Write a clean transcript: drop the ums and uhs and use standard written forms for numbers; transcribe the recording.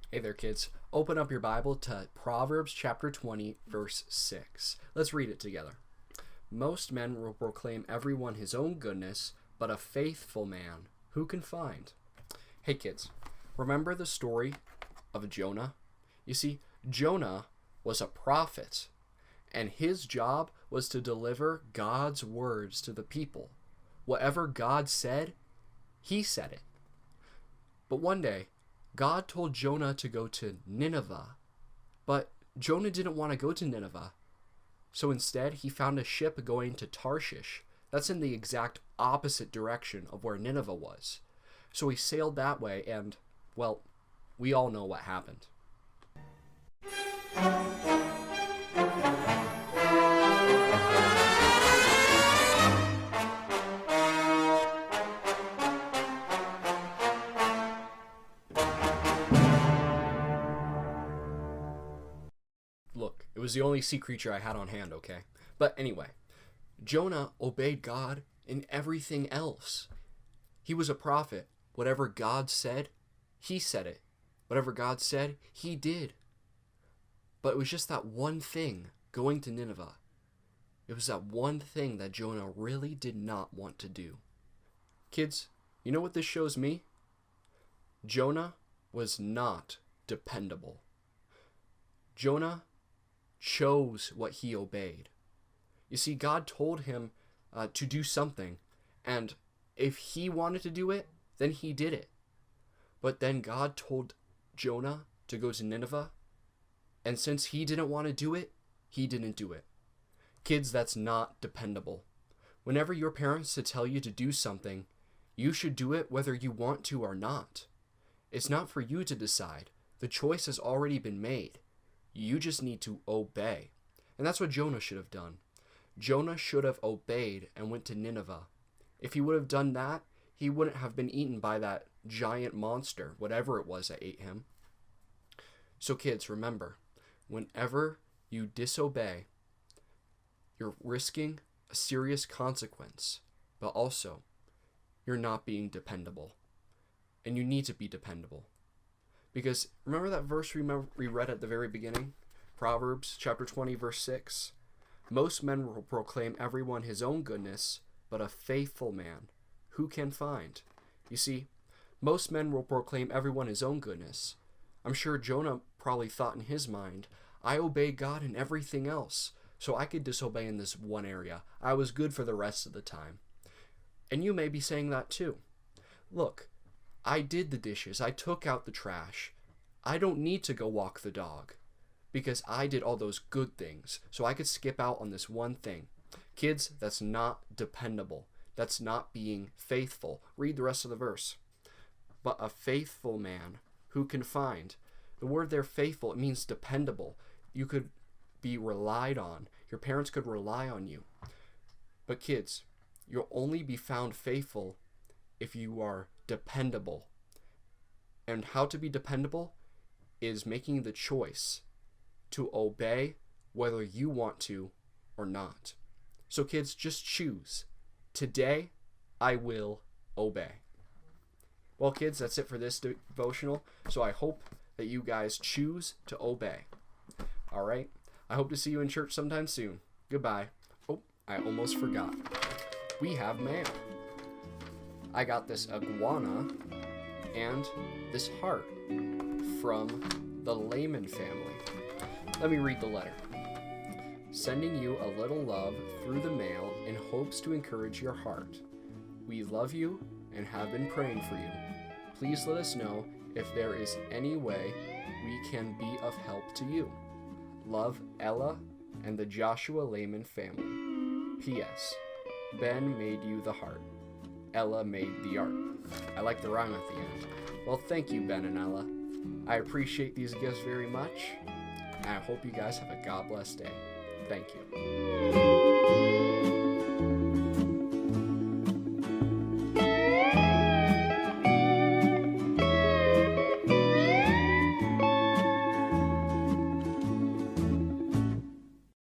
Hey there, kids. Open up your Bible to Proverbs chapter 20, verse 6. Let's read it together. Most men will proclaim everyone his own goodness, but a faithful man who can find? Hey, kids. Remember the story of Jonah? You see, Jonah was a prophet, and his job was to deliver God's words to the people. Whatever God said, he said it. But one day, God told Jonah to go to Nineveh, but Jonah didn't want to go to Nineveh. So instead, he found a ship going to Tarshish. That's in the exact opposite direction of where Nineveh was. So he sailed that way, and, well, we all know what happened. Look, it was the only sea creature I had on hand, okay? But anyway, Jonah obeyed God in everything else. He was a prophet. Whatever God said, he said it. Whatever God said, he did. But it was just that one thing, going to Nineveh. It was that one thing that Jonah really did not want to do. Kids, you know what this shows me? Jonah was not dependable. Jonah chose what he obeyed. You see, God told him to do something, and if he wanted to do it, then he did it. But then God told Jonah to go to Nineveh, and since he didn't want to do it, he didn't do it. Kids, that's not dependable. Whenever your parents tell you to do something, you should do it whether you want to or not. It's not for you to decide. The choice has already been made. You just need to obey. And that's what Jonah should have done. Jonah should have obeyed and went to Nineveh. If he would have done that, he wouldn't have been eaten by that giant monster, whatever it was that ate him. So kids, remember, whenever you disobey, you're risking a serious consequence, but also you're not being dependable. And you need to be dependable. Because remember that verse we read at the very beginning? Proverbs chapter 20, verse 6. Most men will proclaim everyone his own goodness, but a faithful man who can find? You see, most men will proclaim everyone his own goodness. I'm sure Jonah probably thought in his mind, I obey God in everything else, so I could disobey in this one area. I was good for the rest of the time. And you may be saying that too. Look, I did the dishes. I took out the trash. I don't need to go walk the dog because I did all those good things. So I could skip out on this one thing. Kids, that's not dependable. That's not being faithful. Read the rest of the verse. But a faithful man who can find. The word there, faithful, it means dependable. You could be relied on. Your parents could rely on you. But kids, you'll only be found faithful if you are dependable. And how to be dependable is making the choice to obey whether you want to or not. So kids, just choose. Today, I will obey. Well, kids, that's it for this devotional. So I hope that you guys choose to obey. All right? I hope to see you in church sometime soon. Goodbye. Oh, I almost forgot. We have mail. I got this iguana and this heart from the Lehman family. Let me read the letter. Sending you a little love through the mail in hopes to encourage your heart. We love you and have been praying for you. Please let us know if there is any way we can be of help to you. Love, Ella and the Joshua Lehman family. P.S. Ben made you the heart. Ella made the art. I like the rhyme at the end. Well, thank you, Ben and Ella. I appreciate these gifts very much, and I hope you guys have a God bless day. Thank you.